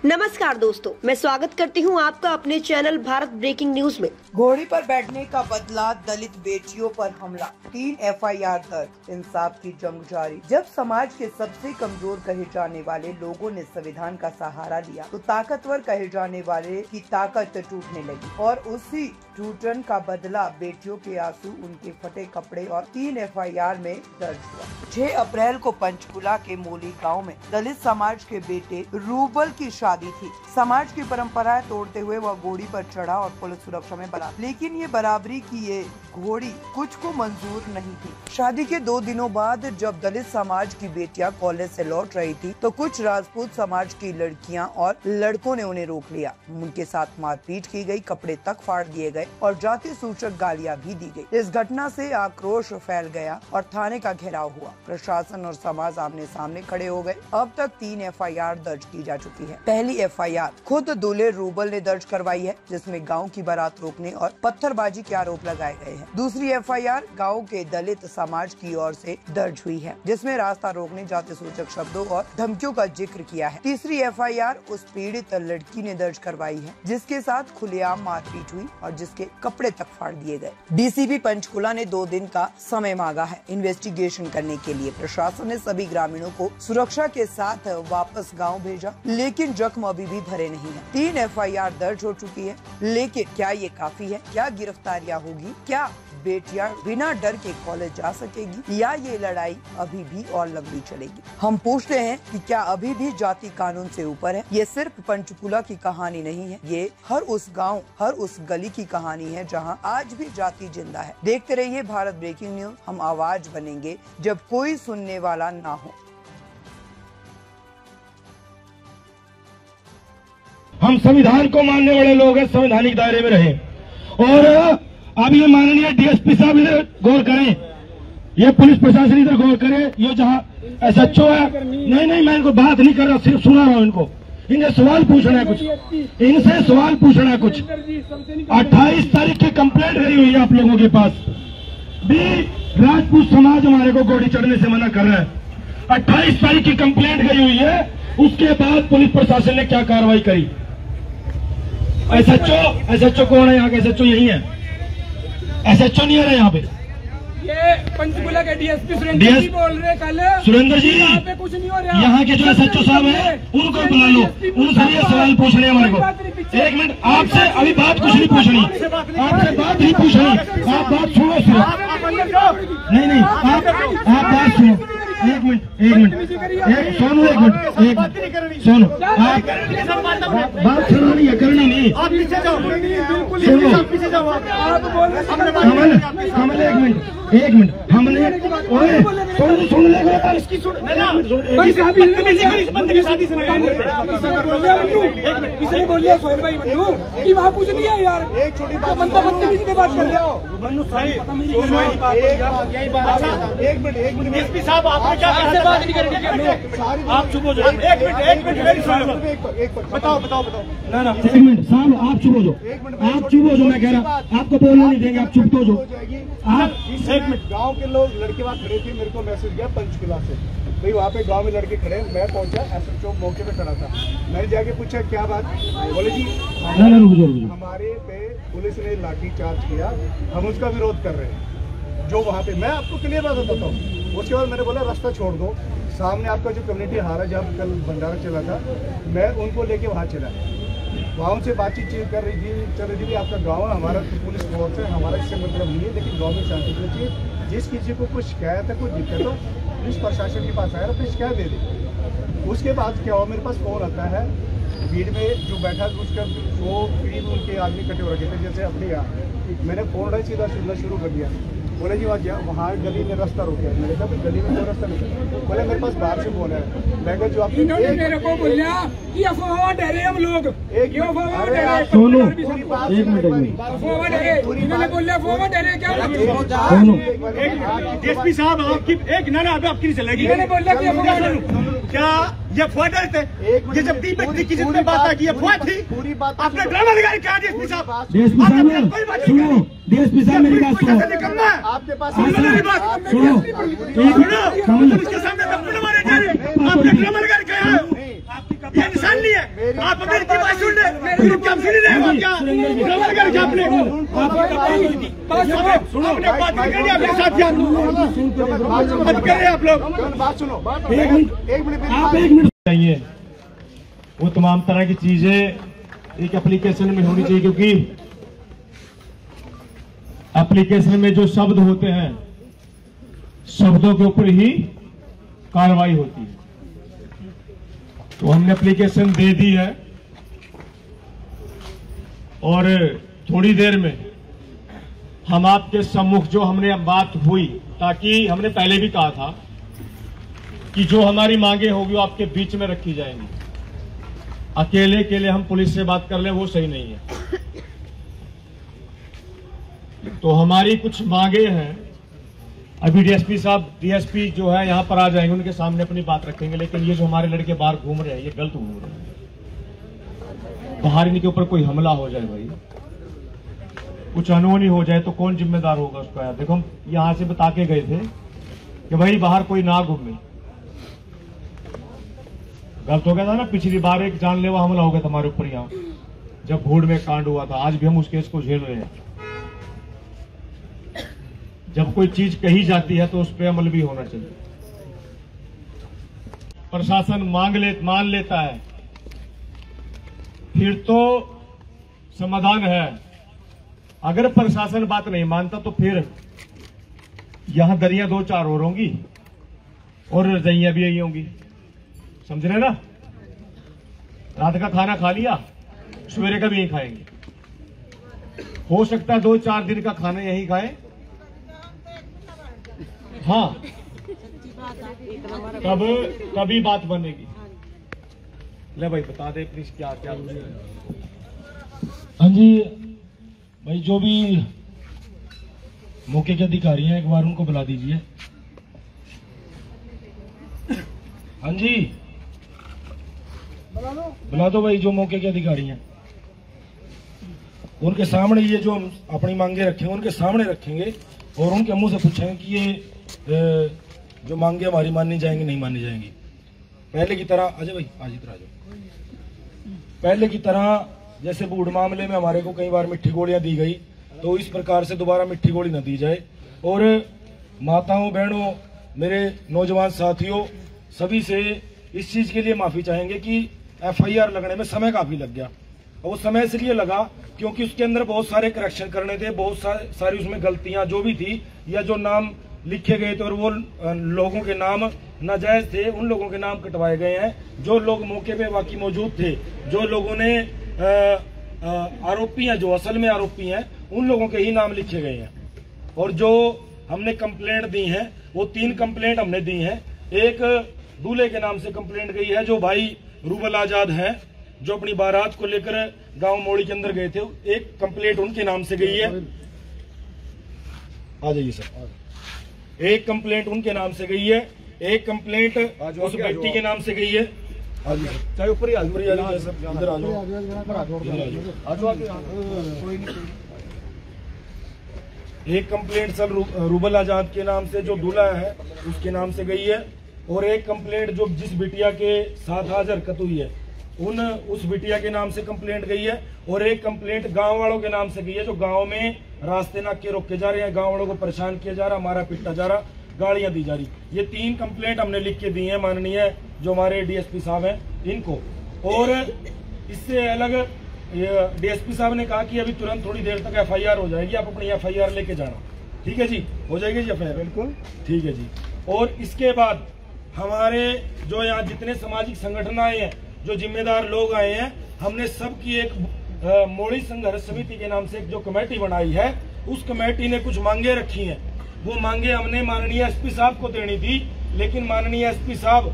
नमस्कार दोस्तों, मैं स्वागत करती हूं आपका अपने चैनल भारत ब्रेकिंग न्यूज में। घोड़ी पर बैठने का बदला, दलित बेटियों पर हमला, 3 FIR दर्ज, इंसाफ की जंग जारी। जब समाज के सबसे कमजोर कहे जाने वाले लोगों ने संविधान का सहारा लिया तो ताकतवर कहे जाने वाले की ताकत टूटने लगी और उसी टूटन का बदला बेटियों के आंसू, उनके फटे कपड़े और 3 FIR में दर्ज हुआ। 6 अप्रैल को पंचकुला के मोली गाँव में दलित समाज के बेटे रूबल की शादी थी। समाज की परंपराएं तोड़ते हुए वह घोड़ी पर चढ़ा और पुलिस सुरक्षा में बना, लेकिन ये बराबरी की ये घोड़ी कुछ को मंजूर नहीं थी। शादी के 2 दिनों बाद जब दलित समाज की बेटियां कॉलेज से लौट रही थी तो कुछ राजपूत समाज की लड़कियां और लड़कों ने उन्हें रोक लिया। उनके साथ मारपीट की गई, कपड़े तक फाड़ दिए गए और जाति सूचक गालियां भी दी गई। इस घटना से आक्रोश फैल गया और थाने का घेराव हुआ। प्रशासन और समाज आमने सामने खड़े हो गए। अब तक 3 FIR दर्ज की जा चुकी है। पहली FIR खुद दूल्हे रूबल ने दर्ज करवाई है, जिसमें गांव की बारात रोकने और पत्थरबाजी के आरोप लगाए गए हैं। दूसरी FIR गांव के दलित समाज की ओर से दर्ज हुई है, जिसमें रास्ता रोकने, जाति सूचक शब्दों और धमकियों का जिक्र किया है। तीसरी FIR उस पीड़ित लड़की ने दर्ज करवाई है, जिसके साथ खुलेआम मारपीट हुई और जिसके कपड़े तक फाड़ दिए गए। DCP पंचकुला ने 2 दिन का समय मांगा है इन्वेस्टिगेशन करने के लिए। प्रशासन ने सभी ग्रामीणों को सुरक्षा के साथ वापस गाँव भेजा, लेकिन जख्म अभी भी भरे नहीं है। 3 FIR दर्ज हो चुकी है, लेकिन क्या ये काफी है? क्या गिरफ्तारियां होगी? क्या बेटियां बिना डर के कॉलेज जा सकेगी या ये लड़ाई अभी भी और लंबी चलेगी? हम पूछते हैं कि क्या अभी भी जाति कानून से ऊपर है? ये सिर्फ पंचकुला की कहानी नहीं है, ये हर उस गांव, हर उस गली की कहानी है जहां आज भी जाति जिंदा है। देखते रहिए भारत ब्रेकिंग न्यूज। हम आवाज बनेंगे जब कोई सुनने वाला ना हो। हम संविधान को मानने वाले लोग हैं, संवैधानिक दायरे में रहें। और अब ये माननीय DSP साहब इधर गौर करें, ये पुलिस प्रशासन इधर गौर करे। ये जहाँ SHO है, नहीं मैं इनको बात नहीं कर रहा, सिर्फ सुना रहा हूँ इनको। इन्हें सवाल पूछना है कुछ, इनसे सवाल पूछना है कुछ। 28 तारीख की कंप्लेंट गई हुई है आप लोगों के पास भी। राजपूत समाज हमारे को घोड़ी चढ़ने से मना कर रहा है। 28 तारीख की कंप्लेंट गई हुई है, उसके बाद पुलिस प्रशासन ने क्या कार्रवाई करी? SHO कौन है यहाँ का? SHO यही है, SHO नहीं आ रहा यहाँ पे। ये पंचकुला के DSP सुरेंद्र जी बोल रहे कल। सुरेंद्र जी, यहाँ पे कुछ नहीं हो रहा। यहाँ के जो SHO साहब हैं उनको बुला लो, उनसे ये सवाल पूछने हमारे को। 1 मिनट, आपसे अभी बात कुछ नहीं पूछनी, आपसे बात नहीं पूछनी, आप बात सुनो सिर्फ। नहीं आप बात सुनो। 1 मिनट, सोनू, 1 मिनट, सोनू, आप बात सुनानी है, करनी नहीं। आप पीछे जाओ, सुनो पीछे जाओ। आप बोल रहे कमल 1 मिनट, हमने सुन लेगा इसकी सुन। किसने बोल दिया सोहेल भाई मन्नू कि वहाँ कुछ नहीं है यार? एक छोटी बंदा बदतमीजी की बात कर रहे हो। मन्नू सही, एक मिनट DSP साहब, आपने क्या कहा? बात नहीं करेंगे, आप चुप हो जाओ। एक मिनट, बताओ। ना 1 मिनट साहब, आप चुप हो जाओ, मैं कह रहा आपको बोलने नहीं देंगे, आप चुप हो जाओ। आप 1 मिनट। गांव के लोग लड़के वहाँ खड़े थे, मेरे को मैसेज गया पंचकुला से, भाई वहाँ पे गांव में लड़के खड़े। मैं पहुंचा, SHO मौके पे खड़ा था। मैंने जाके पूछा क्या बात? बोले जी हमारे पे पुलिस ने लाठी चार्ज किया, हम उसका विरोध कर रहे हैं। जो वहाँ पे, मैं आपको क्लियर बात बताता हूँ। उसके बाद मैंने बोला रास्ता छोड़ दो, सामने आपका जो कम्युनिटी हाल है जहाँ कल भंडारा चला था, मैं उनको लेके वहाँ चला। वहाँ उनसे बातचीत चल रही थी, आपका गाँव है, हमारा तो पुलिस फोर्स है, हमारा इससे मतलब नहीं है, लेकिन गाँव में शांति चाहिए। जिस किसी को कुछ शिकायत है, कोई दिक्कत हो, पुलिस प्रशासन के पास आया, अपनी शिकायत दे दी। उसके बाद क्या हुआ, मेरे पास फोन आता है, भीड़ में जो बैठा उसका वो करीब उनके आदमी इकट्ठे हो रखे थे, जैसे अपने यहाँ। मैंने फोन सीधा सुनना शुरू कर दिया। बोले जी वहाँ गली में रास्ता रोक गया। मैंने कहा गली में कोई रास्ता नहीं। बोले मेरे पास बाहर से फोन है। मैं कहा जो आप मेरे को बोलिया कि अफवाह डरे हम लोग, सोनू DSP साहब आपकी एक ना आपकी नहीं चलेगी। मैंने बोला कि क्या ये अफवाह डरते? ये जब की जितनी बात आ गई अफवाह थी, पूरी बात आपने ड्रामा लगाया क्या? DSP साहब DSP साहब मेरी बात सुनो, आपके पास सुनो, उसके सामने आपने ड्रामा लगा क्या? ये इंसान नहीं है। आप मेरी बात सुन रहे, क्या सुन रहे हो क्या? ड्रामा लगा रखा आपने, आपने बात कर रहे अपने साथियों, बात कर रहे आप लोग। बात सुनो, एक मिनट आप 1 मिनट चाहिए। वो तमाम तरह की चीजें एक एप्लीकेशन में होनी चाहिए, क्योंकि एप्लीकेशन में जो शब्द होते हैं, शब्दों के ऊपर ही कार्रवाई होती है। तो हमने एप्लीकेशन दे दी है और थोड़ी देर में हम आपके सम्मुख जो हमने बात हुई, ताकि हमने पहले भी कहा था कि जो हमारी मांगे होगी वो आपके बीच में रखी जाएंगी। अकेले अकेले हम पुलिस से बात कर लें वो सही नहीं है। तो हमारी कुछ मांगे हैं, अभी डीएसपी साहब, डीएसपी जो है यहाँ पर आ जाएंगे, उनके सामने अपनी बात रखेंगे। लेकिन ये जो हमारे लड़के बाहर घूम रहे हैं, ये गलत घूम रहे हैं। बाहर इनके ऊपर कोई हमला हो जाए भाई, कुछ अनहोनी हो जाए तो कौन जिम्मेदार होगा उसका? यार देखो, हम यहाँ से बता के गए थे कि भाई बाहर कोई ना घूमे। गलत हो गया था ना, पिछली बार एक जानलेवा हमला हो गया था हमारे ऊपर यहाँ, जब भूड़ में कांड हुआ था। आज भी हम उस केस को झेल रहे हैं। जब कोई चीज कही जाती है तो उस पर अमल भी होना चाहिए। प्रशासन मान लेता है फिर तो समाधान है। अगर प्रशासन बात नहीं मानता तो फिर यहां दरिया 2-4 और होंगी और रजैयां भी यही होंगी। समझ रहे ना? रात का खाना खा लिया, सवेरे का भी यही खाएंगे। हो सकता है 2-4 दिन का खाना यही खाए, हाँ, तभी बात बनेगी। ले भाई बता दे प्लीज क्या क्या। हाँ जी भाई, जो भी मौके के अधिकारी हैं एक बार उनको बुला दीजिए। हाँ जी बुला दो भाई, जो मौके के अधिकारी हैं उनके सामने ये जो हम अपनी मांगे रखेंगे उनके सामने रखेंगे और उनके मुंह से पूछेंगे कि ये जो मांगे हमारी माननी जाएंगी नहीं माननी जाएंगी। पहले की तरह अजय भाई आज इधर आ जाओ। पहले की तरह जैसे बूढ़ मामले में हमारे को कई बार मिट्ठी गोलियां दी गई, तो इस प्रकार से दोबारा मिट्ठी गोली न दी जाए। और माताओं, बहनों, मेरे नौजवान साथियों, सभी से इस चीज के लिए माफी चाहेंगे कि एफआईआर लगने में समय काफी लग गया। और वो समय इसलिए लगा क्योंकि उसके अंदर बहुत सारे करेक्शन करने थे, बहुत सारी उसमें गलतियां जो भी थी या जो नाम लिखे गए थे और वो लोगों के नाम नाजायज थे, उन लोगों के नाम कटवाए गए हैं। जो लोग मौके पे वाकई मौजूद थे, जो लोगों ने आरोपी हैं, जो असल में आरोपी हैं, उन लोगों के ही नाम लिखे गए हैं। और जो हमने कंप्लेंट दी है वो 3 कंप्लेंट हमने दी हैं। एक दूल्हे के नाम से कंप्लेंट गई है, जो भाई रूबल आजाद है, जो अपनी बारात को लेकर गांव मोड़ी के अंदर गए थे। एक कंप्लेंट उनके नाम से गई है। आ जाइए सर। एक कंप्लेंट उनके नाम से गई है, एक कंप्लेंट उस व्यक्ति के नाम से गई है। चाहे ऊपर ही एक कंप्लेंट सर रूबल आजाद के नाम से, जो दूल्हा है उसके नाम से गई है। और एक कंप्लेंट जो जिस बिटिया के साथ आज हरकत हुई है उस बिटिया के नाम से कंप्लेंट गई है। और एक कंप्लेंट गांव वालों के नाम से गई है, जो गांव में रास्ते नाके रोके जा रहे हैं, गांव वालों को परेशान किया जा रहा, मारा पीटा जा रहा, गाड़ियां दी जा रही। ये 3 कंप्लेंट हमने लिख के दी है माननीय जो हमारे डीएसपी साहब हैं इनको। और इससे अलग डीएसपी साहब ने कहा कि अभी तुरंत थोड़ी देर तक एफआईआर हो जाएगी, आप अपनी एफआईआर लेके जाना। ठीक है जी, हो जाएगी जी एफआईआर? बिल्कुल ठीक है जी। और इसके बाद हमारे जो यहाँ जितने सामाजिक संगठन आए हैं, जो जिम्मेदार लोग आए हैं, हमने सबकी एक मोड़ी संघर्ष समिति के नाम से जो कमेटी बनाई है, उस कमेटी ने कुछ मांगे रखी हैं। वो मांगे हमने माननीय एसपी साहब को देनी थी, लेकिन माननीय एसपी साहब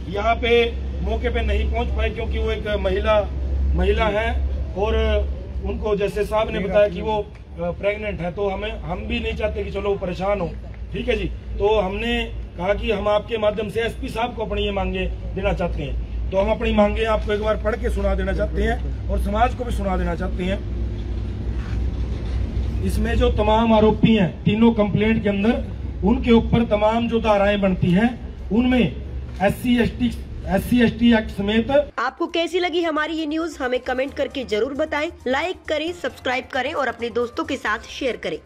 यहाँ पे मौके पे नहीं पहुंच पाए क्योंकि वो एक महिला है और उनको जैसे साहब ने बताया कि वो प्रेग्नेंट है, तो हम भी नहीं चाहते कि चलो वो परेशान हो। ठीक है जी, तो हमने कहा कि हम आपके माध्यम से एसपी साहब को अपनी ये मांगे देना चाहते हैं। तो हम अपनी मांगे आपको एक बार पढ़ के सुना देना चाहते हैं और समाज को भी सुना देना चाहते हैं। इसमें जो तमाम आरोपी हैं, तीनों कंप्लेंट के अंदर उनके ऊपर तमाम जो धाराएं बनती हैं, उनमें SC/ST एक्ट समेत। आपको कैसी लगी हमारी ये न्यूज हमें कमेंट करके जरूर बताएं। लाइक करें, सब्सक्राइब करें और अपने दोस्तों के साथ शेयर करें।